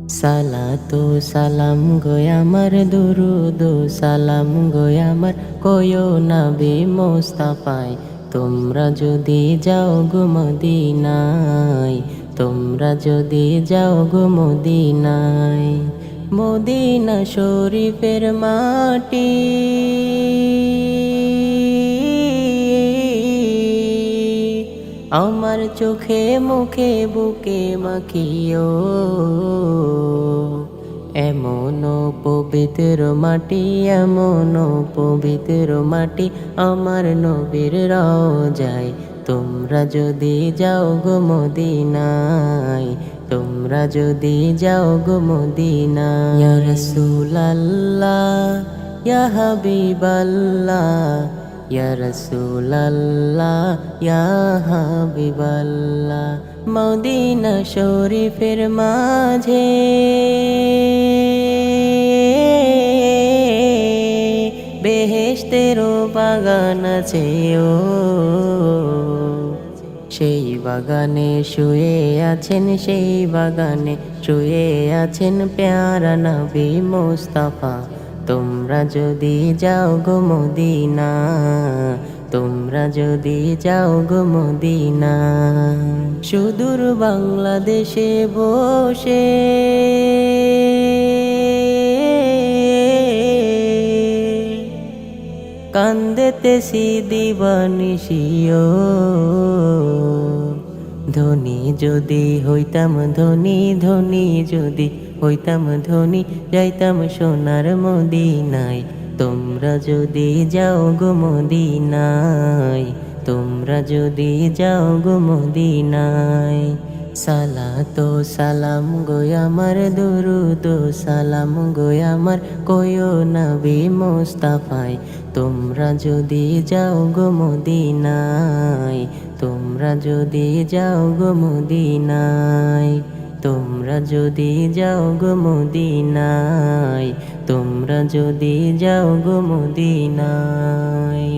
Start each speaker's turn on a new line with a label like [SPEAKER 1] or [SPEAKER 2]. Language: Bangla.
[SPEAKER 1] সালাতু সালাম গো আমার, দুরুদ সালাম গো আমার, কয়ো নবী মুস্তাফায়। তোমরা যদি যাও গো মদিনায়, তোমরা যদি যাও গো মদিনায়, মদিনা শরীফের মাটি আমার চোখে মুখে বুকে মাখিও। এমন পবিত্র মাটি, এমন পবিত্র মাটি আমার নবীর রওজায়। তোমরা যদি যাও গো মদিনায়, তোমরা যদি যাও গো মদিনায়। ইয়া রাসূলুল্লাহ, ইয়া হাবিবাল্লাহ, ইয়া রাসূলুল্লাহ, ইয়া হাবিবাল্লাহ। মদিনা শরীফের মাঝে বেহেশতেরও বাগান আছে ও, সেই বাগানে শুয়ে আছেন, সেই বাগানে শুয়ে আছেন প্যারা নবী মুস্তাফা। তোমরা যদি যাও গো মদিনা, তোমরা যদি যাও গো মদিনা। সুদূর বাংলাদেশে বসে কান্দেতেছি দিবানিশিও। ধনী যদি হইতাম ধনী, ধনী যদি হইতাম ধনী, যাইতাম সোনার মদিনায়। তোমরা যদি যাও গো মদিনায়, তোমরা যদি যাও গো মদিনায়। সালাতু সালাম গো আমার, দুরুদ সালাম গো আমার, কয়ো নবী মুস্তাফায়। তোমরা যদি যাও গো মদিনায়, তোমরা যদি যাও গো মদিনায়, তোমরা যদি যাও গো মদিনায়, তোমরা যদি যাও গো মদিনায়।